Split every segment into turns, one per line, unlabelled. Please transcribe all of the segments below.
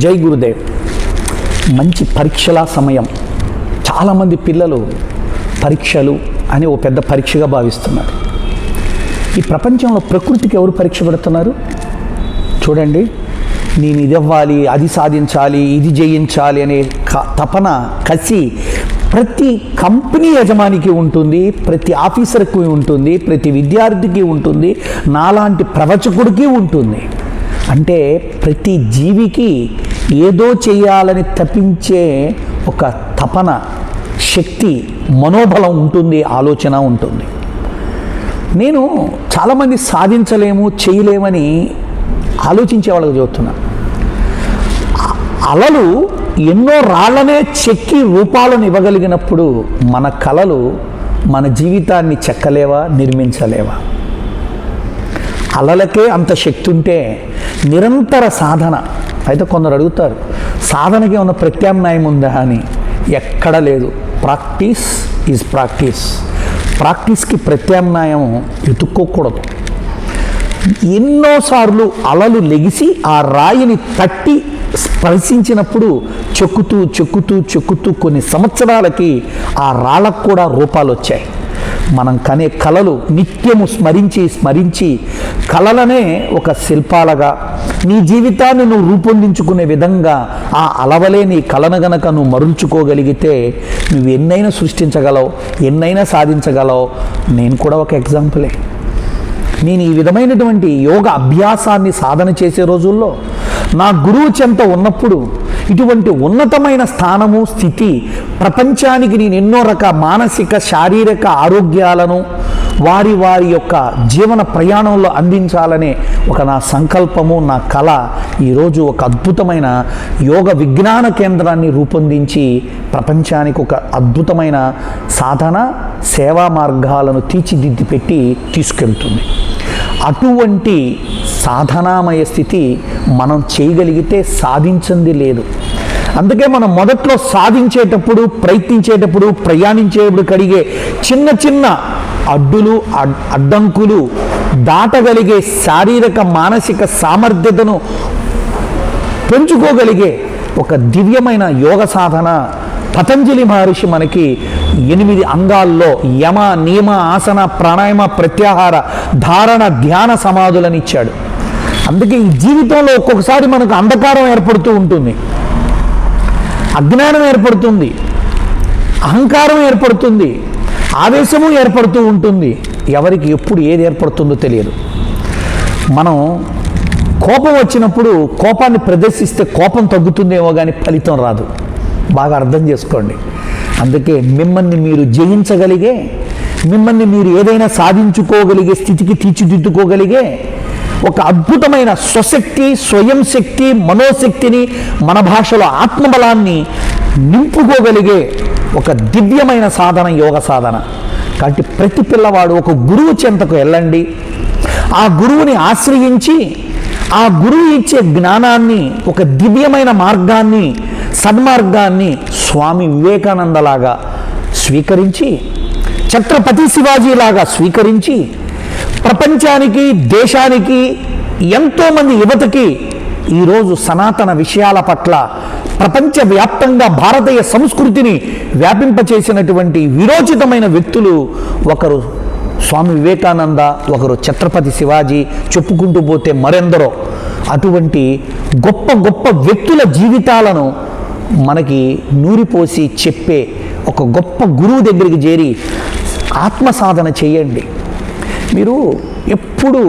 జై గురుదేవ్. మంచి పరీక్షల సమయం. చాలామంది పిల్లలు పరీక్షలు అని ఓ పెద్ద పరీక్షగా భావిస్తున్నారు. ఈ ప్రపంచంలో ప్రకృతికి ఎవరు పరీక్ష పెడుతున్నారు? చూడండి, నేను ఇది అవ్వాలి, అది సాధించాలి, ఇది జయించాలి అనే తపన, కసి ప్రతి కంపెనీ యజమానికి ఉంటుంది, ప్రతి ఆఫీసర్కి ఉంటుంది, ప్రతి విద్యార్థికి ఉంటుంది, నాలాంటి ప్రవచకుడికి ఉంటుంది. అంటే ప్రతి జీవికి ఏదో చేయాలని తప్పించే ఒక తపన, శక్తి, మనోబలం ఉంటుంది, ఆలోచన ఉంటుంది. నేను చాలామంది సాధించలేము, చేయలేమని ఆలోచించే వాళ్ళకి చెబుతున్నా. అలలు ఎన్నో రాళ్లనే చెక్కి రూపాలను ఇవ్వగలిగినప్పుడు మన కలలు మన జీవితాన్ని చెక్కలేవా, నిర్మించలేవా? అలలకే అంత శక్తి ఉంటే నిరంతర సాధన. అయితే కొందరు అడుగుతారు, సాధనకి ఉన్న ప్రత్యామ్నాయం ఉందా అని. ఎక్కడ లేదు. Practice is practice. ప్రాక్టీస్కి ప్రత్యామ్నాయం వెతుక్కోకూడదు. ఎన్నోసార్లు అలలు లెగిసి ఆ రాయిని తట్టి స్పర్శించినప్పుడు చెక్కుతూ చెక్కుతూ చెక్కుతూ కొన్ని సంవత్సరాలకి ఆ రాళ్ళకు కూడా రూపాలు వచ్చాయి. మనం కనే కళలు నిత్యము స్మరించి స్మరించి కళలనే ఒక శిల్పాలుగా నీ జీవితాన్ని నువ్వు రూపొందించుకునే విధంగా ఆ అలవలే నీ కళను గనక నువ్వు మరుల్చుకోగలిగితే నువ్వు ఎన్నైనా సృష్టించగలవు, ఎన్నైనా సాధించగలవు. నేను కూడా ఒక ఎగ్జాంపులే. నేను ఈ విధమైనటువంటి యోగ అభ్యాసాన్ని సాధన చేసే రోజుల్లో నా గురువు చెంత ఉన్నప్పుడు ఇటువంటి ఉన్నతమైన స్థానము, స్థితి ప్రపంచానికి నేను ఎన్నో రకాల మానసిక, శారీరక ఆరోగ్యాలను వారి యొక్క జీవన ప్రయాణంలో అందించాలనే ఒక నా సంకల్పము, నా కళ ఈరోజు ఒక అద్భుతమైన యోగ విజ్ఞాన కేంద్రాన్ని రూపొందించి ప్రపంచానికి ఒక అద్భుతమైన సాధన, సేవా మార్గాలను తీర్చిదిద్ది పెట్టి తీసుకెళ్తుంది. అటువంటి సాధనామయ స్థితి మనం చేయగలిగితే సాధించింది లేదు. అందుకే మనం మొదట్లో సాధించేటప్పుడు, ప్రయత్నించేటప్పుడు, ప్రయాణించేటప్పుడు కడిగే చిన్న చిన్న అడ్డులు, అడ్డంకులు దాటగలిగే శారీరక, మానసిక సామర్థ్యతను పెంచుకోగలిగే ఒక దివ్యమైన యోగ సాధన పతంజలి మహర్షి మనకి 8 అంగాల్లో యమ, నియమ, ఆసన, ప్రాణాయామ, ప్రత్యాహార, ధారణ, ధ్యాన సమాధులను ఇచ్చాడు. అందుకే ఈ జీవితంలో ఒక్కొక్కసారి మనకు అంధకారం ఏర్పడుతూ ఉంటుంది, అజ్ఞానం ఏర్పడుతుంది, అహంకారం ఏర్పడుతుంది, ఆవేశము ఏర్పడుతూ ఉంటుంది. ఎవరికి ఎప్పుడు ఏది ఏర్పడుతుందో తెలియదు. మనం కోపం వచ్చినప్పుడు కోపాన్ని ప్రదర్శిస్తే కోపం తగ్గుతుందేమో కానీ ఫలితం రాదు. బాగా అర్థం చేసుకోండి. అందుకే మిమ్మల్ని మీరు జయించగలిగే, మిమ్మల్ని మీరు ఏదైనా సాధించుకోగలిగే స్థితికి తీర్చిదిద్దుకోగలిగే ఒక అద్భుతమైన స్వశక్తి, స్వయం శక్తి, మనోశక్తిని, మన భాషలో ఆత్మబలాన్ని నింపుకోగలిగే ఒక దివ్యమైన సాధన యోగ సాధన. కాబట్టి ప్రతి పిల్లవాడు ఒక గురువు చెంతకు వెళ్ళండి. ఆ గురువుని ఆశ్రయించి ఆ గురువు ఇచ్చే జ్ఞానాన్ని, ఒక దివ్యమైన మార్గాన్ని, సన్మార్గాన్ని స్వామి వివేకానందలాగా స్వీకరించి, ఛత్రపతి శివాజీలాగా స్వీకరించి ప్రపంచానికి, దేశానికి, ఎంతోమంది యువతకి ఈరోజు సనాతన విషయాల పట్ల ప్రపంచవ్యాప్తంగా భారతీయ సంస్కృతిని వ్యాపింపచేసినటువంటి విరోచితమైన వ్యక్తులు ఒకరు స్వామి వివేకానంద, ఒకరు ఛత్రపతి శివాజీ, చెప్పుకుంటూ పోతే మరెందరో. అటువంటి గొప్ప గొప్ప వ్యక్తుల జీవితాలను మనకి నూరిపోసి చెప్పే ఒక గొప్ప గురువు దగ్గరికి చేరి ఆత్మ సాధన చేయండి. మీరు ఎప్పుడు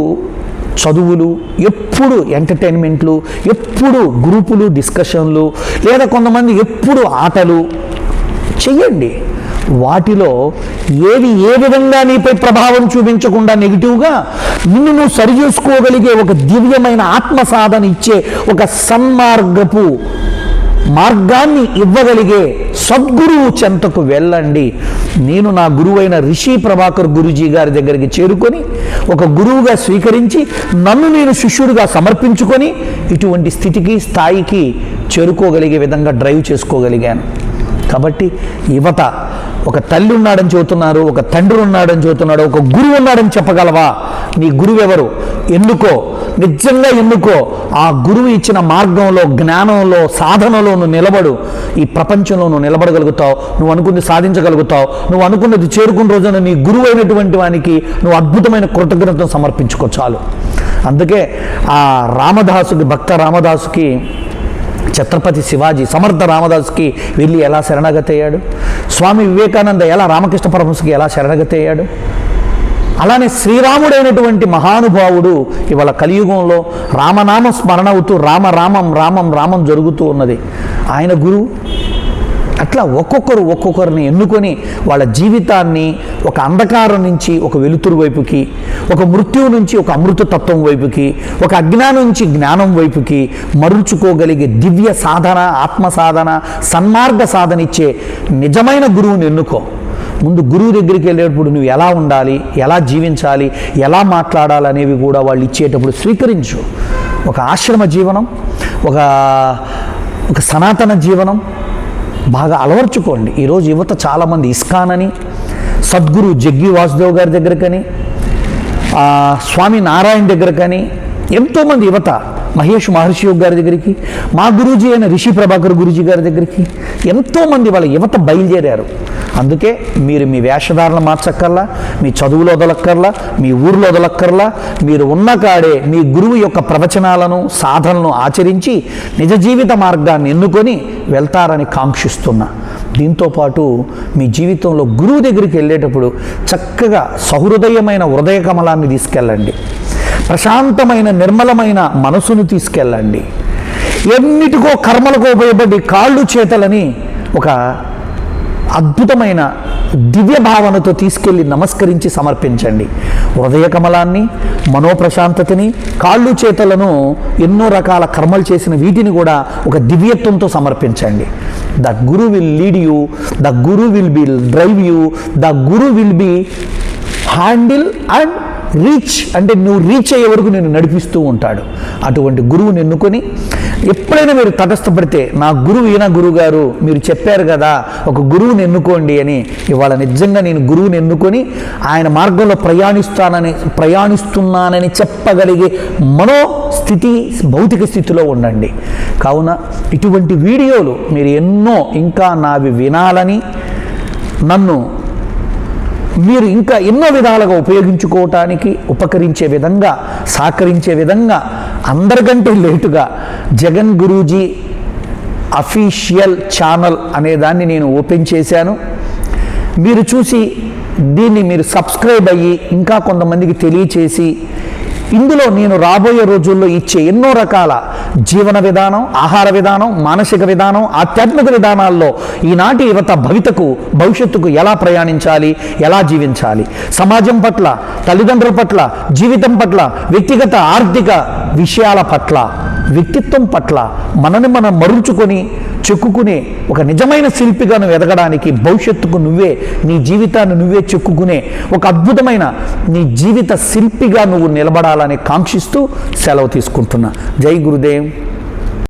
చదువులు, ఎప్పుడు ఎంటర్టైన్మెంట్లు, ఎప్పుడు గ్రూపులు, డిస్కషన్లు, లేదా కొంతమంది ఎప్పుడు ఆటలు చెయ్యండి. వాటిలో ఏవి ఏ విధంగా నీపై ప్రభావం చూపించకుండా నెగిటివ్గా నిన్ను నువ్వు సరిచేసుకోగలిగే ఒక దివ్యమైన ఆత్మ సాధన ఇచ్చే ఒక సన్మార్గపు మార్గాన్ని ఇవ్వగలిగే సద్గురువు చెంతకు వెళ్ళండి. నేను నా గురువైన రిషి ప్రభాకర్ గురూజీ గారి దగ్గరికి చేరుకొని ఒక గురువుగా స్వీకరించి నన్ను నేను శిష్యుడిగా సమర్పించుకొని ఇటువంటి స్థితికి, స్థాయికి చేరుకోగలిగే విధంగా డ్రైవ్ చేసుకోగలిగాను. కాబట్టి యువత ఒక తల్లి ఉన్నాడని చెబుతున్నారు, ఒక తండ్రి ఉన్నాడని చెబుతున్నాడు, ఒక గురువు ఉన్నాడని చెప్పగలవా? నీ గురువు ఎవరు? ఎన్నుకో, నిజంగా ఎన్నుకో. ఆ గురువు ఇచ్చిన మార్గంలో, జ్ఞానంలో, సాధనలో నువ్వు నిలబడు. ఈ ప్రపంచంలో నువ్వు నిలబడగలుగుతావు, నువ్వు అనుకున్నది సాధించగలుగుతావు. నువ్వు అనుకున్నది చేరుకున్న రోజున నీ గురువు అయినటువంటి వానికి నువ్వు అద్భుతమైన కృతజ్ఞతను సమర్పించుకో చాలు. అందుకే ఆ రామదాసుకి, భక్త రామదాసుకి, ఛత్రపతి శివాజీ, సమర్థ రామదాసుకి వెళ్ళి ఎలా శరణాగతి అయ్యాడు? స్వామి వివేకానంద ఎలా రామకృష్ణ పరమహంసకి ఎలా శరణాగతి అయ్యాడు? అలానే శ్రీరాముడైనటువంటి మహానుభావుడు ఇవాళ కలియుగంలో రామనామ స్మరణ అవుతూ రామం జరుగుతూ ఉన్నది. ఆయన గురువు. అట్లా ఒక్కొక్కరిని ఎన్నుకొని వాళ్ళ జీవితాన్ని ఒక అంధకారం నుంచి ఒక వెలుతురు వైపుకి, ఒక మృత్యువు నుంచి ఒక అమృతతత్వం వైపుకి, ఒక అజ్ఞానం నుంచి జ్ఞానం వైపుకి మరుచుకోగలిగే దివ్య సాధన, ఆత్మ సాధన, సన్మార్గ సాధన ఇచ్చే నిజమైన గురువుని ఎన్నుకో. ముందు గురువు దగ్గరికి వెళ్ళేటప్పుడు నువ్వు ఎలా ఉండాలి, ఎలా జీవించాలి, ఎలా మాట్లాడాలి అనేవి కూడా వాళ్ళు ఇచ్చేటప్పుడు స్వీకరించు. ఒక ఆశ్రమ జీవనం, ఒక సనాతన జీవనం బాగా అలవర్చుకోండి. ఈరోజు యువత చాలామంది ఇస్కాన్ అని, సద్గురు జగ్గి వాసుదేవ్ గారి దగ్గరకని, స్వామి నారాయణ దగ్గరకని, ఎంతోమంది యువత మహేష్ మహర్షి యోగ్ గారి దగ్గరికి, మా గురూజీ అయిన రిషి ప్రభాకర్ గురూజీ గారి దగ్గరికి ఎంతోమంది వాళ్ళ యువత బయలుదేరారు. అందుకే మీరు మీ వేషధారణ మార్చక్కర్లా, మీ చదువులో వదలక్కర్లా, మీ ఊరిలో వదలక్కర్లా. మీరు ఉన్న కాడే మీ గురువు యొక్క ప్రవచనాలను, సాధనలను ఆచరించి నిజ జీవిత మార్గాన్ని ఎన్నుకొని వెళ్తారని కాంక్షిస్తున్నా. దీంతోపాటు మీ జీవితంలో గురువు దగ్గరికి వెళ్ళేటప్పుడు చక్కగా సహృదయమైన హృదయ కమలాన్ని తీసుకెళ్ళండి. ప్రశాంతమైన నిర్మలమైన మనసును తీసుకెళ్ళండి. ఎన్నిటికో కర్మలకు ఉపయోగపడి కాళ్ళు చేతలని ఒక అద్భుతమైన దివ్య భావనతో తీసుకెళ్ళి నమస్కరించి సమర్పించండి. హృదయ కమలాన్ని, మనోప్రశాంతతని, కాళ్ళు చేతలను, ఎన్నో రకాల కర్మలు చేసిన వీటిని కూడా ఒక దివ్యత్వంతో సమర్పించండి. The Guru will lead you, the Guru will be drive you, the Guru will be handle and reach, అంటే నువ్వు రీచ్ అయ్యే వరకు నేను నడిపిస్తూ ఉంటాడు. అటువంటి గురువుని ఎన్నుకొని ఎప్పుడైనా మీరు తటస్థపడితే, నా గురువు ఈయన గురువు గారు మీరు చెప్పారు కదా ఒక గురువుని ఎన్నుకోండి అని, ఇవాళ నిజంగా నేను గురువుని ఎన్నుకొని ఆయన మార్గంలో ప్రయాణిస్తున్నానని చెప్పగలిగే మనోస్థితి, భౌతిక స్థితిలో ఉండండి. కావున ఇటువంటి వీడియోలు మీరు ఎన్నో ఇంకా నావి వినాలని, నన్ను మీరు ఇంకా ఎన్నో విధాలుగా ఉపయోగించుకోవటానికి ఉపకరించే విధంగా, సహకరించే విధంగా అందరికంటే లేటుగా జగన్ గురూజీ అఫీషియల్ ఛానల్ అనే దాన్ని నేను ఓపెన్ చేశాను. మీరు చూసి దీన్ని మీరు సబ్స్క్రైబ్ అయ్యి ఇంకా కొంతమందికి తెలియచేసి, ఇందులో నేను రాబోయే రోజుల్లో ఇచ్చే ఎన్నో రకాల జీవన విధానం, ఆహార విధానం, మానసిక విధానం, ఆధ్యాత్మిక విధానాల్లో ఈనాటి యువత భవిష్యత్తుకు ఎలా ప్రయాణించాలి, ఎలా జీవించాలి, సమాజం పట్ల, తల్లిదండ్రుల పట్ల, జీవితం పట్ల, వ్యక్తిగత ఆర్థిక విషయాల పట్ల, వ్యక్తిత్వం పట్ల మనని మనం మరుచుకొని చెక్కుకునే ఒక నిజమైన శిల్పిగా నువ్వు ఎదగడానికి, భవిష్యత్తుకు నువ్వే నీ జీవితాన్ని నువ్వే చెక్కుకునే ఒక అద్భుతమైన నీ జీవిత శిల్పిగా నువ్వు నిలబడాలని కాంక్షిస్తూ సెలవు తీసుకుంటున్నా. జై గురుదేవ్.